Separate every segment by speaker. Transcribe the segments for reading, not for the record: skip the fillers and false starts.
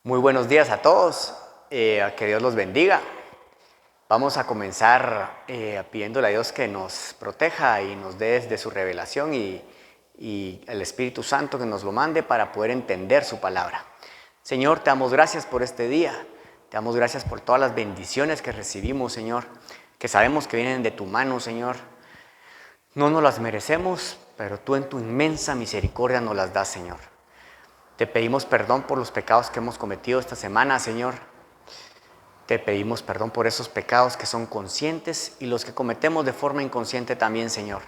Speaker 1: Muy buenos días a todos, que Dios los bendiga. Vamos a comenzar pidiéndole a Dios que nos proteja y nos dé desde su revelación y el Espíritu Santo que nos lo mande para poder entender su palabra. Señor, te damos gracias por este día, te damos gracias por todas las bendiciones que recibimos, Señor, que sabemos que vienen de tu mano, Señor. No nos las merecemos, pero tú en tu inmensa misericordia nos las das, Señor. Te pedimos perdón por los pecados que hemos cometido esta semana, Señor. Te pedimos perdón por esos pecados que son conscientes y los que cometemos de forma inconsciente también, Señor.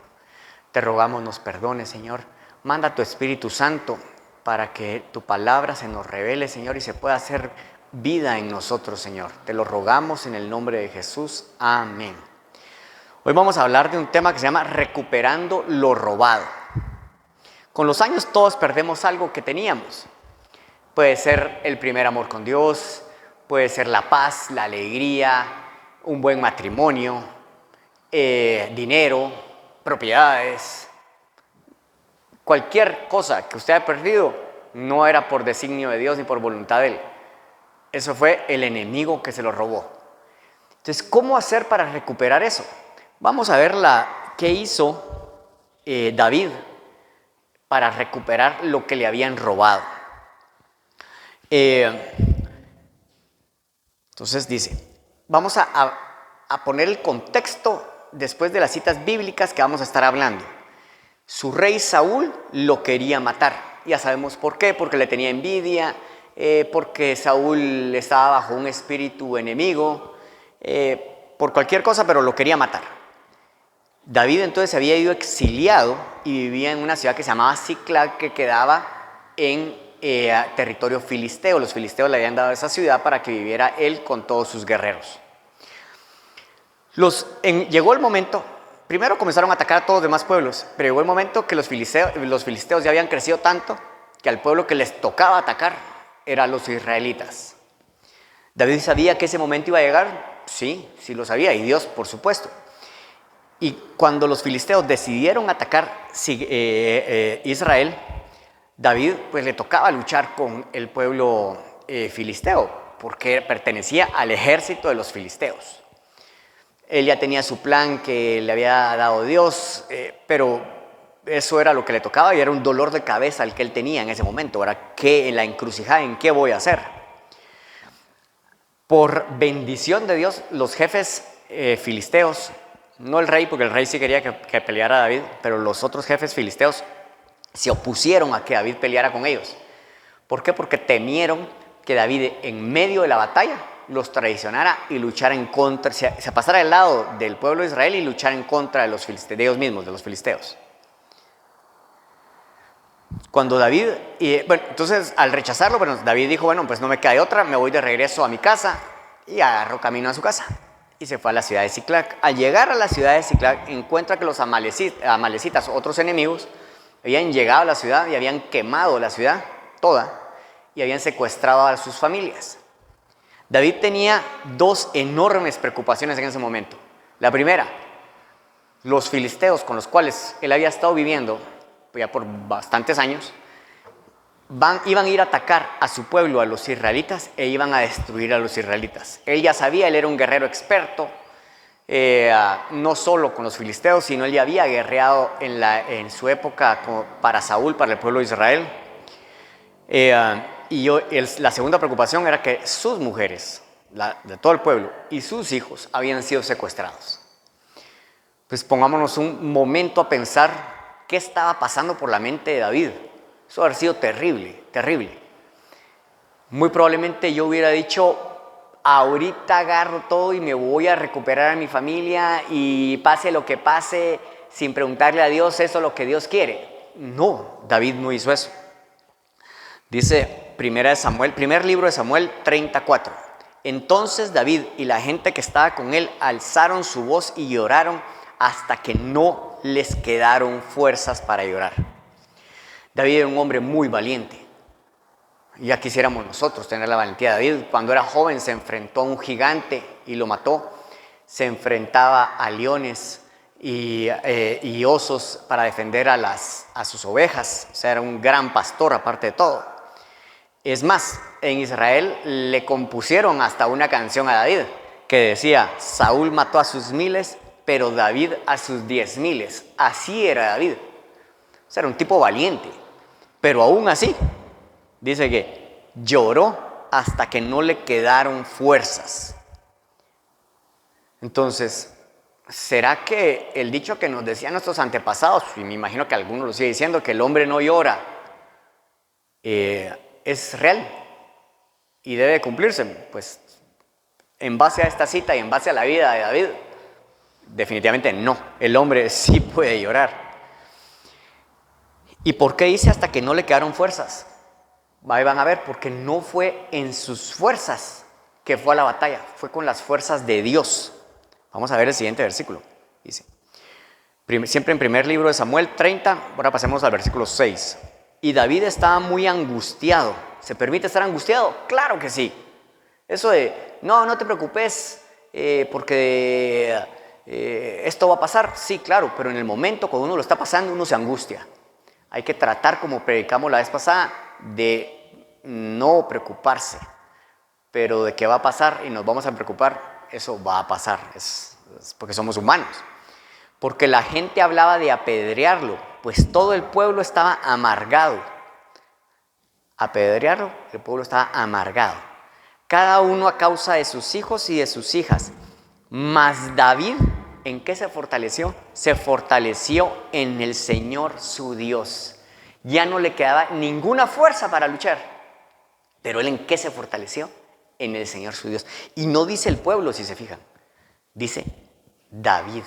Speaker 1: Te rogamos nos perdones, Señor. Manda tu Espíritu Santo para que tu palabra se nos revele, Señor, y se pueda hacer vida en nosotros, Señor. Te lo rogamos en el nombre de Jesús. Amén. Hoy vamos a hablar de un tema que se llama recuperando lo robado. Con los años todos perdemos algo que teníamos. Puede ser el primer amor con Dios, puede ser la paz, la alegría, un buen matrimonio, dinero, propiedades. Cualquier cosa que usted haya perdido no era por designio de Dios ni por voluntad de Él. Eso fue el enemigo que se lo robó. Entonces, ¿cómo hacer para recuperar eso? Vamos a ver qué hizo David para recuperar lo que le habían robado. Entonces dice, vamos a poner el contexto después de las citas bíblicas que vamos a estar hablando. Su rey Saúl lo quería matar. Ya sabemos por qué, porque le tenía envidia, porque Saúl estaba bajo un espíritu enemigo, por cualquier cosa, pero lo quería matar. David entonces había ido exiliado y vivía en una ciudad que se llamaba Siclag, que quedaba en territorio filisteo. Los filisteos le habían dado esa ciudad para que viviera él con todos sus guerreros. Llegó el momento, primero comenzaron a atacar a todos los demás pueblos, pero llegó el momento que los filisteos ya habían crecido tanto que al pueblo que les tocaba atacar eran los israelitas. David sabía que ese momento iba a llegar, sí lo sabía, y Dios por supuesto. Y cuando los filisteos decidieron atacar Israel, David pues le tocaba luchar con el pueblo filisteo, porque pertenecía al ejército de los filisteos. Él ya tenía su plan que le había dado Dios, pero eso era lo que le tocaba y era un dolor de cabeza el que él tenía en ese momento. Ahora, ¿qué en la encrucijada? ¿En qué voy a hacer? Por bendición de Dios, los jefes filisteos, no el rey, porque el rey sí quería que peleara a David, pero los otros jefes filisteos se opusieron a que David peleara con ellos. ¿Por qué? Porque temieron que David en medio de la batalla los traicionara y luchara en contra, se pasara del lado del pueblo de Israel y luchara en contra de los filisteos, de ellos mismos, de los filisteos. Cuando David, entonces al rechazarlo, David dijo, pues no me queda de otra, me voy de regreso a mi casa, y agarró camino a su casa y se fue a la ciudad de Siclag. Al llegar a la ciudad de Siclag encuentra que los amalecitas, otros enemigos, habían llegado a la ciudad y habían quemado la ciudad toda y habían secuestrado a sus familias. David tenía dos enormes preocupaciones en ese momento. La primera, los filisteos con los cuales él había estado viviendo ya por bastantes años, iban a ir a atacar a su pueblo, a los israelitas, e iban a destruir a los israelitas. Él ya sabía, él era un guerrero experto, no solo con los filisteos, sino él ya había guerreado en su época para Saúl, para el pueblo de Israel. La segunda preocupación era que sus mujeres, de todo el pueblo, y sus hijos habían sido secuestrados. Pues pongámonos un momento a pensar qué estaba pasando por la mente de David. Eso habría sido terrible, terrible. Muy probablemente yo hubiera dicho, ahorita agarro todo y me voy a recuperar a mi familia y pase lo que pase, sin preguntarle a Dios, eso es lo que Dios quiere. No, David no hizo eso. Dice primer libro de Samuel 34. Entonces David y la gente que estaba con él alzaron su voz y lloraron hasta que no les quedaron fuerzas para llorar. David era un hombre muy valiente. Ya quisiéramos nosotros tener la valentía de David. Cuando era joven se enfrentó a un gigante y lo mató. Se enfrentaba a leones y osos para defender a sus ovejas. O sea, era un gran pastor aparte de todo. Es más, en Israel le compusieron hasta una canción a David que decía: Saúl mató a sus miles, pero David a sus 10,000. Así era David. O sea, era un tipo valiente. Pero aún así, dice que lloró hasta que no le quedaron fuerzas. Entonces, ¿será que el dicho que nos decían nuestros antepasados, y me imagino que algunos lo sigue diciendo, que el hombre no llora, es real y debe cumplirse? Pues en base a esta cita y en base a la vida de David, definitivamente no. El hombre sí puede llorar. ¿Y por qué dice hasta que no le quedaron fuerzas? Ahí van a ver, porque no fue en sus fuerzas que fue a la batalla, fue con las fuerzas de Dios. Vamos a ver el siguiente versículo. Dice, siempre en primer libro de Samuel 30, ahora pasemos al versículo 6. Y David estaba muy angustiado. ¿Se permite estar angustiado? Claro que sí. Eso de, no te preocupes porque esto va a pasar. Sí, claro, pero en el momento cuando uno lo está pasando, uno se angustia. Hay que tratar, como predicamos la vez pasada, de no preocuparse. Pero de qué va a pasar y nos vamos a preocupar, eso va a pasar, es porque somos humanos. Porque la gente hablaba de apedrearlo, pues todo el pueblo estaba amargado. Apedrearlo, el pueblo estaba amargado. Cada uno a causa de sus hijos y de sus hijas. Mas David, ¿en qué se fortaleció? Se fortaleció en el Señor su Dios. Ya no le quedaba ninguna fuerza para luchar. Pero él, ¿en qué se fortaleció? En el Señor su Dios. Y no dice el pueblo, si se fijan, dice David.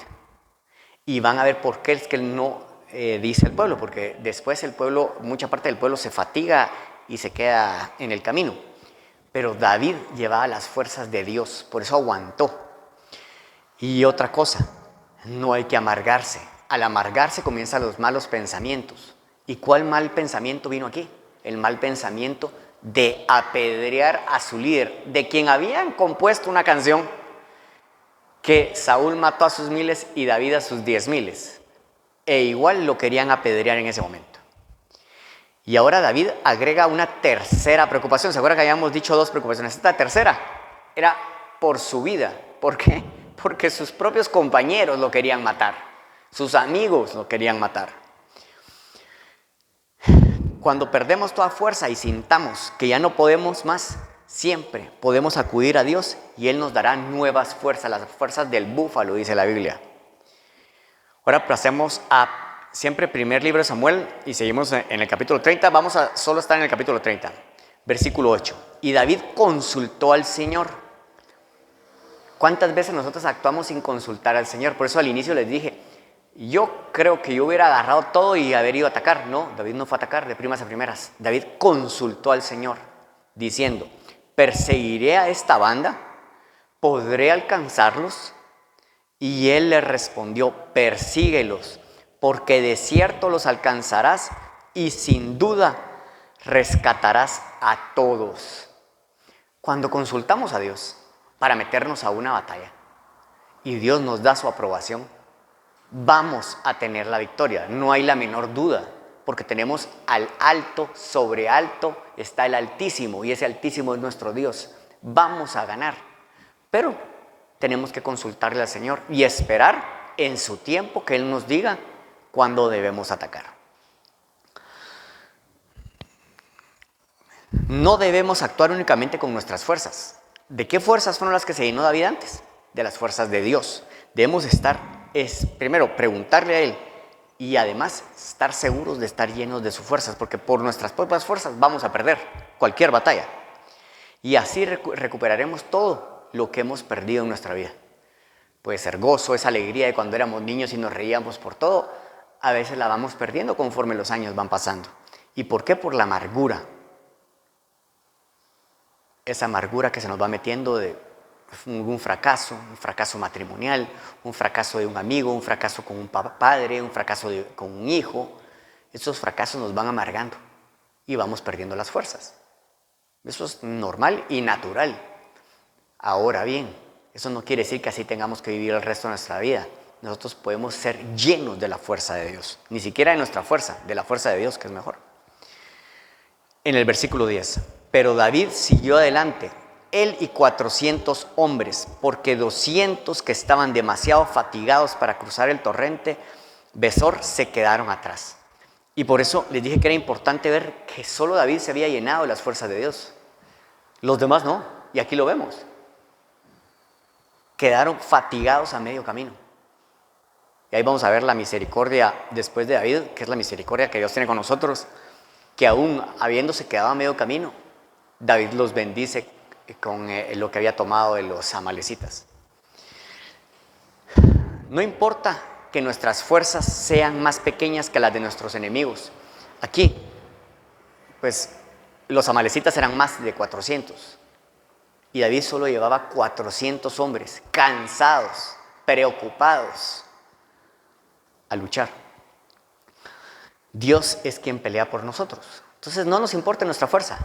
Speaker 1: Y van a ver por qué es que él no dice el pueblo, porque después el pueblo, mucha parte del pueblo se fatiga y se queda en el camino. Pero David llevaba las fuerzas de Dios, por eso aguantó. Y otra cosa, no hay que amargarse. Al amargarse comienzan los malos pensamientos. ¿Y cuál mal pensamiento vino aquí? El mal pensamiento de apedrear a su líder, de quien habían compuesto una canción que Saúl mató a sus miles y David a sus 10,000, e igual lo querían apedrear en ese momento. Y ahora David agrega una tercera preocupación. ¿Se acuerdan que habíamos dicho 2 preocupaciones? Esta tercera era por su vida. ¿Por qué? Porque sus propios compañeros lo querían matar, sus amigos lo querían matar. Cuando perdemos toda fuerza y sintamos que ya no podemos más, siempre podemos acudir a Dios y Él nos dará nuevas fuerzas, las fuerzas del búfalo, dice la Biblia. Ahora pasemos a siempre primer libro de Samuel y seguimos en el capítulo 30. Vamos a solo estar en el capítulo 30, versículo 8. Y David consultó al Señor. ¿Cuántas veces nosotros actuamos sin consultar al Señor? Por eso al inicio les dije, yo creo que yo hubiera agarrado todo y haber ido a atacar. No, David no fue a atacar de primas a primeras. David consultó al Señor diciendo, ¿perseguiré a esta banda? ¿Podré alcanzarlos? Y él le respondió, persíguelos, porque de cierto los alcanzarás y sin duda rescatarás a todos. Cuando consultamos a Dios para meternos a una batalla y Dios nos da su aprobación, vamos a tener la victoria, no hay la menor duda, porque tenemos al alto, sobre alto está el Altísimo, y ese Altísimo es nuestro Dios. Vamos a ganar, pero tenemos que consultarle al Señor y esperar en su tiempo que Él nos diga cuándo debemos atacar. No debemos actuar únicamente con nuestras fuerzas. ¿De qué fuerzas fueron las que se llenó David antes? De las fuerzas de Dios. Debemos primero preguntarle a Él y además estar seguros de estar llenos de sus fuerzas, porque por nuestras propias fuerzas vamos a perder cualquier batalla. Y así recuperaremos todo lo que hemos perdido en nuestra vida. Puede ser gozo, esa alegría de cuando éramos niños y nos reíamos por todo, a veces la vamos perdiendo conforme los años van pasando. ¿Y por qué? Por la amargura. Esa amargura que se nos va metiendo de un fracaso matrimonial, un fracaso de un amigo, un fracaso con un padre, un fracaso con un hijo. Esos fracasos nos van amargando y vamos perdiendo las fuerzas. Eso es normal y natural. Ahora bien, eso no quiere decir que así tengamos que vivir el resto de nuestra vida. Nosotros podemos ser llenos de la fuerza de Dios, ni siquiera de nuestra fuerza, de la fuerza de Dios, que es mejor. En el versículo 10, Pero David siguió adelante, él y 400 hombres, porque 200 que estaban demasiado fatigados para cruzar el torrente Besor se quedaron atrás. Y por eso les dije que era importante ver que solo David se había llenado de las fuerzas de Dios. Los demás no, y aquí lo vemos. Quedaron fatigados a medio camino. Y ahí vamos a ver la misericordia después de David, que es la misericordia que Dios tiene con nosotros, que aún habiéndose quedado a medio camino, David los bendice con lo que había tomado de los amalecitas. No importa que nuestras fuerzas sean más pequeñas que las de nuestros enemigos. Aquí, pues, los amalecitas eran más de 400. Y David solo llevaba 400 hombres, cansados, preocupados, a luchar. Dios es quien pelea por nosotros. Entonces no nos importa nuestra fuerza.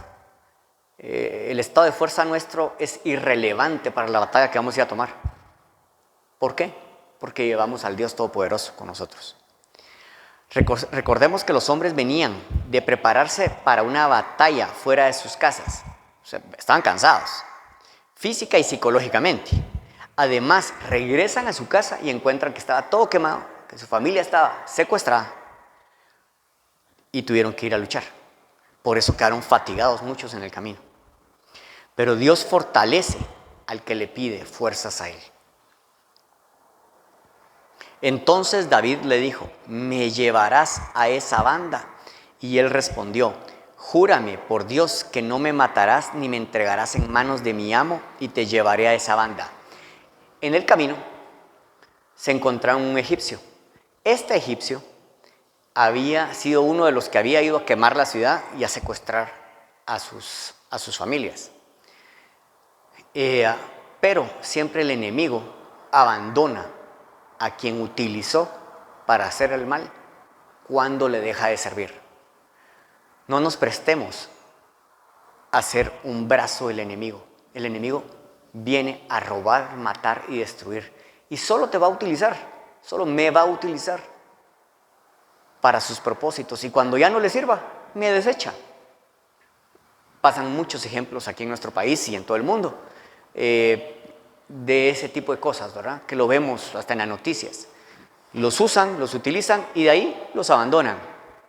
Speaker 1: El estado de fuerza nuestro es irrelevante para la batalla que vamos a ir a tomar. ¿Por qué? Porque llevamos al Dios Todopoderoso con nosotros. Recordemos que los hombres venían de prepararse para una batalla fuera de sus casas. O sea, estaban cansados, física y psicológicamente. Además, regresan a su casa y encuentran que estaba todo quemado, que su familia estaba secuestrada y tuvieron que ir a luchar. Por eso quedaron fatigados muchos en el camino. Pero Dios fortalece al que le pide fuerzas a él. Entonces David le dijo: ¿me llevarás a esa banda? Y él respondió: júrame por Dios que no me matarás ni me entregarás en manos de mi amo, y te llevaré a esa banda. En el camino se encontraron un egipcio. Este egipcio había sido uno de los que había ido a quemar la ciudad y a secuestrar a sus familias. Pero siempre el enemigo abandona a quien utilizó para hacer el mal cuando le deja de servir. No nos prestemos a ser un brazo del enemigo. El enemigo viene a robar, matar y destruir. Y solo te va a utilizar, solo me va a utilizar para sus propósitos. Y cuando ya no le sirva, me desecha. Pasan muchos ejemplos aquí en nuestro país y en todo el mundo de ese tipo de cosas, ¿verdad? Que lo vemos hasta en las noticias. Los usan, los utilizan y de ahí los abandonan.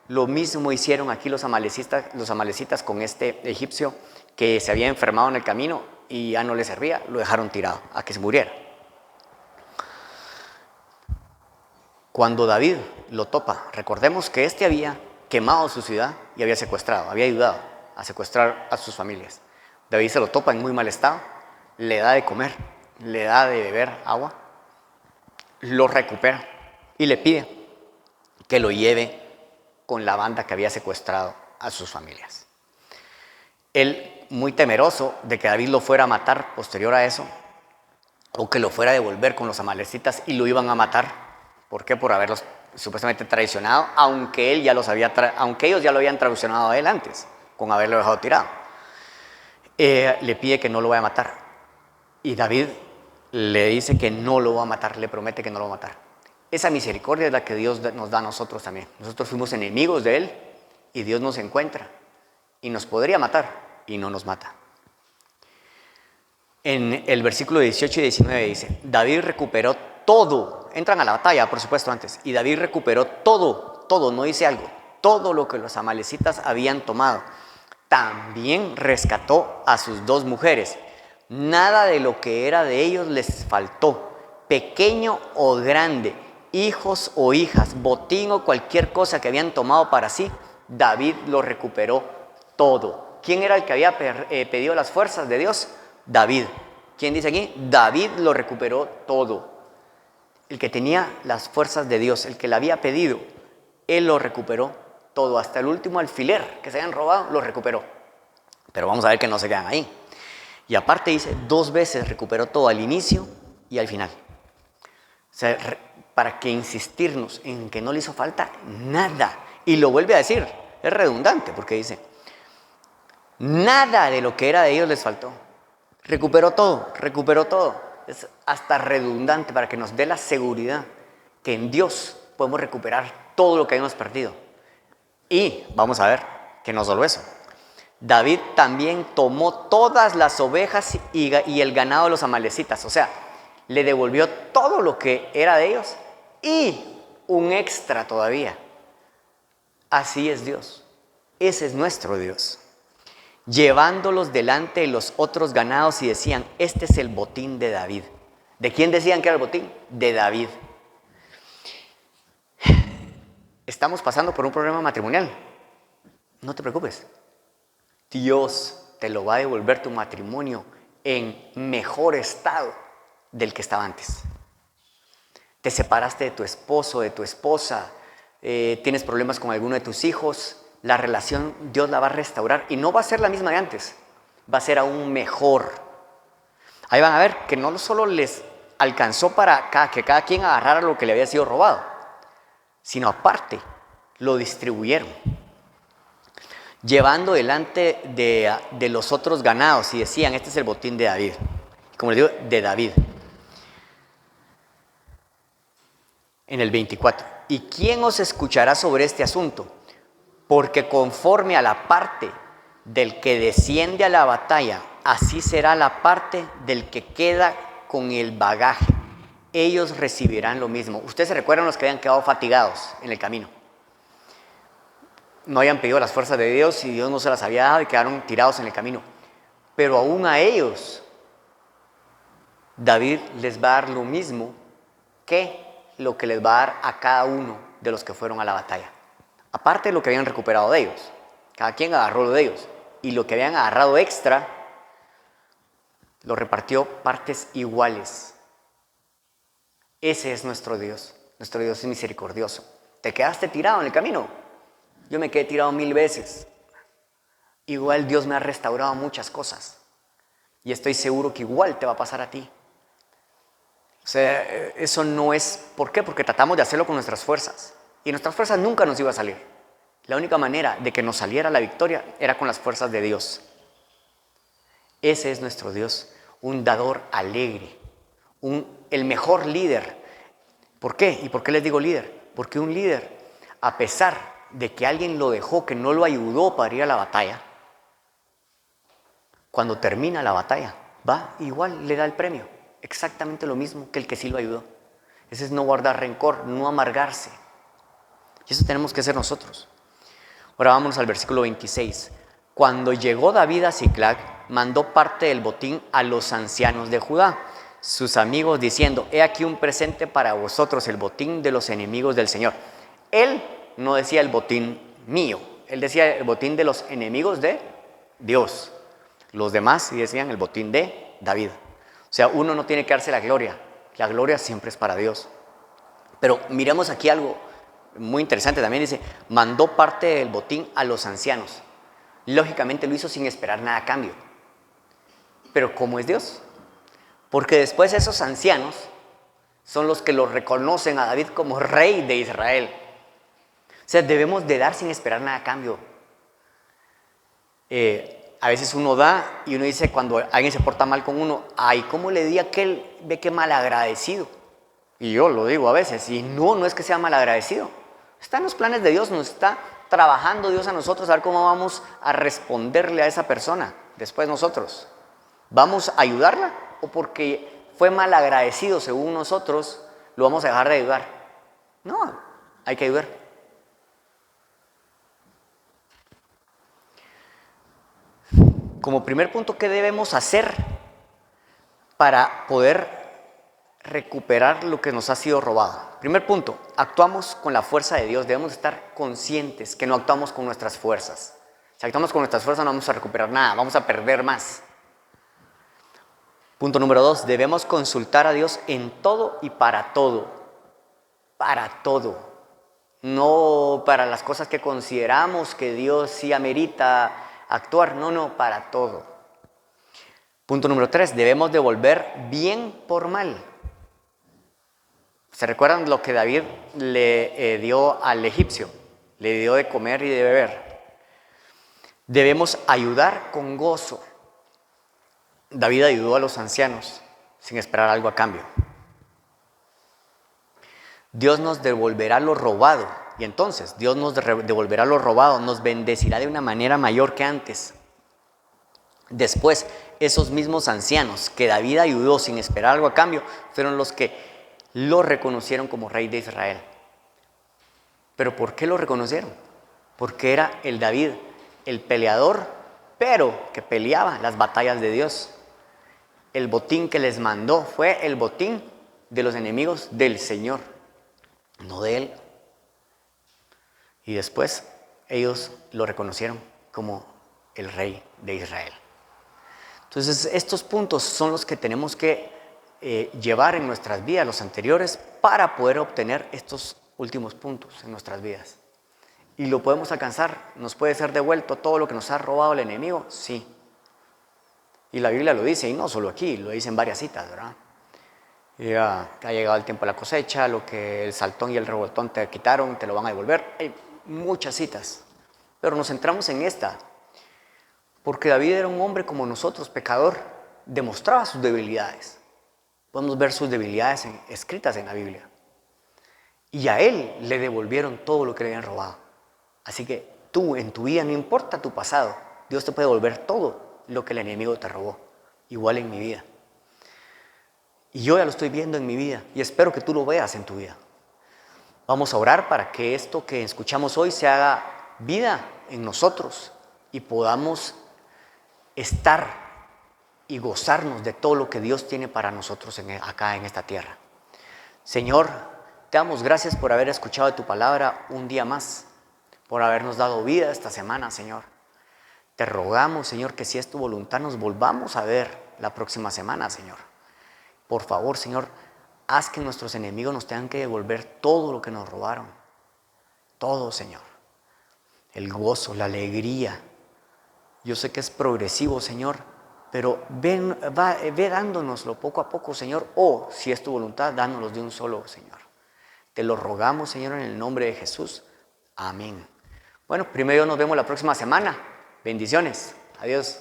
Speaker 1: Lo mismo hicieron aquí los amalecitas con este egipcio que se había enfermado en el camino y ya no le servía, lo dejaron tirado a que se muriera. Cuando David lo topa, recordemos que este había quemado su ciudad y había secuestrado, había ayudado a secuestrar a sus familias. David se lo topa en muy mal estado, le da de comer, le da de beber agua, lo recupera y le pide que lo lleve con la banda que había secuestrado a sus familias. Él, muy temeroso de que David lo fuera a matar posterior a eso, o que lo fuera a devolver con los amalecitas y lo iban a matar. ¿Por qué? Por haberlos supuestamente traicionado, aunque ellos ya lo habían traicionado a él antes, con haberlo dejado tirado. Le pide que no lo vaya a matar. Y David le dice que no lo va a matar, le promete que no lo va a matar. Esa misericordia es la que Dios nos da a nosotros también. Nosotros fuimos enemigos de Él y Dios nos encuentra y nos podría matar y no nos mata. En el versículo 18 y 19 dice: David recuperó todo. Entran a la batalla, por supuesto, antes. Y David recuperó todo, no dice algo, todo lo que los amalecitas habían tomado. También rescató a sus 2 mujeres. Nada de lo que era de ellos les faltó, pequeño o grande, hijos o hijas, botín o cualquier cosa que habían tomado para sí. David lo recuperó todo. ¿Quién era el que había pedido las fuerzas de Dios? David. ¿Quién dice aquí? David lo recuperó todo. El que tenía las fuerzas de Dios, el que le había pedido, él lo recuperó todo. Hasta el último alfiler que se habían robado, lo recuperó. Pero vamos a ver que no se quedan ahí. Y aparte dice, 2 veces recuperó todo, al inicio y al final. O sea, ¿para qué insistirnos en que no le hizo falta nada? Y lo vuelve a decir, es redundante porque dice, nada de lo que era de ellos les faltó. Recuperó todo. Es hasta redundante para que nos dé la seguridad que en Dios podemos recuperar todo lo que hayamos perdido. Y vamos a ver que no solo eso. David también tomó todas las ovejas y el ganado de los amalecitas. O sea, le devolvió todo lo que era de ellos y un extra todavía. Así es Dios. Ese es nuestro Dios. Llevándolos delante de los otros ganados y decían, este es el botín de David. ¿De quién decían que era el botín? De David. Estamos pasando por un problema matrimonial. No te preocupes. Dios te lo va a devolver tu matrimonio en mejor estado del que estaba antes. Te separaste de tu esposo, de tu esposa, tienes problemas con alguno de tus hijos, la relación Dios la va a restaurar y no va a ser la misma de antes, va a ser aún mejor. Ahí van a ver que no solo les alcanzó para que cada quien agarrara lo que le había sido robado, sino aparte lo distribuyeron, llevando delante de los otros ganados y decían, este es el botín de David. Como les digo, de David. En el 24. ¿Y quién os escuchará sobre este asunto? Porque conforme a la parte del que desciende a la batalla, así será la parte del que queda con el bagaje. Ellos recibirán lo mismo. Ustedes se recuerdan los que habían quedado fatigados en el camino. No habían pedido las fuerzas de Dios y Dios no se las había dado y quedaron tirados en el camino. Pero aún a ellos, David les va a dar lo mismo que lo que les va a dar a cada uno de los que fueron a la batalla. Aparte de lo que habían recuperado de ellos. Cada quien agarró lo de ellos. Y lo que habían agarrado extra, lo repartió partes iguales. Ese es nuestro Dios. Nuestro Dios es misericordioso. ¿Te quedaste tirado en el camino? Yo me quedé tirado 1000 veces. Igual Dios me ha restaurado muchas cosas. Y estoy seguro que igual te va a pasar a ti. O sea, eso no es... ¿Por qué? Porque tratamos de hacerlo con nuestras fuerzas. Y nuestras fuerzas nunca nos iba a salir. La única manera de que nos saliera la victoria era con las fuerzas de Dios. Ese es nuestro Dios. Un dador alegre. El mejor líder. ¿Por qué? ¿Y por qué les digo líder? Porque un líder, a pesar de que alguien lo dejó, que no lo ayudó para ir a la batalla, cuando termina la batalla, va igual, le da el premio. Exactamente lo mismo que el que sí lo ayudó. Ese es no guardar rencor, no amargarse. Y eso tenemos que hacer nosotros. Ahora vamos al versículo 26. Cuando llegó David a Siclag, mandó parte del botín a los ancianos de Judá, sus amigos, diciendo, he aquí un presente para vosotros, el botín de los enemigos del Señor. Él no decía el botín mío, él decía el botín de los enemigos de Dios. Los demás sí decían el botín de David. O sea, uno no tiene que darse la gloria siempre es para Dios. Pero miremos aquí algo muy interesante también, dice, mandó parte del botín a los ancianos. Lógicamente lo hizo sin esperar nada a cambio. Pero ¿cómo es Dios? Porque después esos ancianos son los que lo reconocen a David como rey de Israel. O sea, debemos de dar sin esperar nada a cambio. A veces uno da y uno dice cuando alguien se porta mal con uno, ay, ¿cómo le di a aquel? Ve que malagradecido. Y yo lo digo a veces, y no es que sea malagradecido. Está en los planes de Dios, nos está trabajando Dios a nosotros a ver cómo vamos a responderle a esa persona después nosotros. ¿Vamos a ayudarla o porque fue malagradecido según nosotros lo vamos a dejar de ayudar? No, hay que ayudar. Como primer punto, ¿qué debemos hacer para poder recuperar lo que nos ha sido robado? Primer punto, actuamos con la fuerza de Dios. Debemos estar conscientes que no actuamos con nuestras fuerzas. Si actuamos con nuestras fuerzas no vamos a recuperar nada, vamos a perder más. Punto número 2, debemos consultar a Dios en todo y para todo. Para todo. No para las cosas que consideramos que Dios sí amerita actuar, no, para todo. Punto número 3, debemos devolver bien por mal. ¿Se recuerdan lo que David le dio al egipcio? Le dio de comer y de beber. Debemos ayudar con gozo. David ayudó a los ancianos sin esperar algo a cambio. Dios nos devolverá lo robado. Y entonces Dios nos devolverá lo robado, nos bendecirá de una manera mayor que antes. Después, esos mismos ancianos que David ayudó sin esperar algo a cambio, fueron los que lo reconocieron como rey de Israel. ¿Pero por qué lo reconocieron? Porque era el David, el peleador, pero que peleaba las batallas de Dios. El botín que les mandó fue el botín de los enemigos del Señor, no de él. Y después ellos lo reconocieron como el rey de Israel. Entonces, estos puntos son los que tenemos que llevar en nuestras vidas, los anteriores, para poder obtener estos últimos puntos en nuestras vidas. Y lo podemos alcanzar, nos puede ser devuelto todo lo que nos ha robado el enemigo, sí. Y la Biblia lo dice, y no solo aquí, lo dice en varias citas, ¿verdad? Ya ha llegado el tiempo de la cosecha, lo que el saltón y el revoltón te quitaron, te lo van a devolver. Hay muchas citas, pero nos centramos en esta. Porque David era un hombre como nosotros, pecador, demostraba sus debilidades. Podemos ver sus debilidades escritas en la Biblia. Y a él le devolvieron todo lo que le habían robado. Así que tú, en tu vida, no importa tu pasado, Dios te puede devolver todo lo que el enemigo te robó. Igual en mi vida. Y yo ya lo estoy viendo en mi vida y espero que tú lo veas en tu vida. Vamos a orar para que esto que escuchamos hoy se haga vida en nosotros y podamos estar y gozarnos de todo lo que Dios tiene para nosotros acá en esta tierra. Señor, te damos gracias por haber escuchado tu palabra un día más, por habernos dado vida esta semana, Señor. Te rogamos, Señor, que si es tu voluntad nos volvamos a ver la próxima semana, Señor. Por favor, Señor, haz que nuestros enemigos nos tengan que devolver todo lo que nos robaron. Todo, Señor. El gozo, la alegría. Yo sé que es progresivo, Señor, pero ve dándonoslo poco a poco, Señor, o si es tu voluntad, dánoslos de un solo, Señor. Te lo rogamos, Señor, en el nombre de Jesús. Amén. Bueno, primero nos vemos la próxima semana. Bendiciones. Adiós.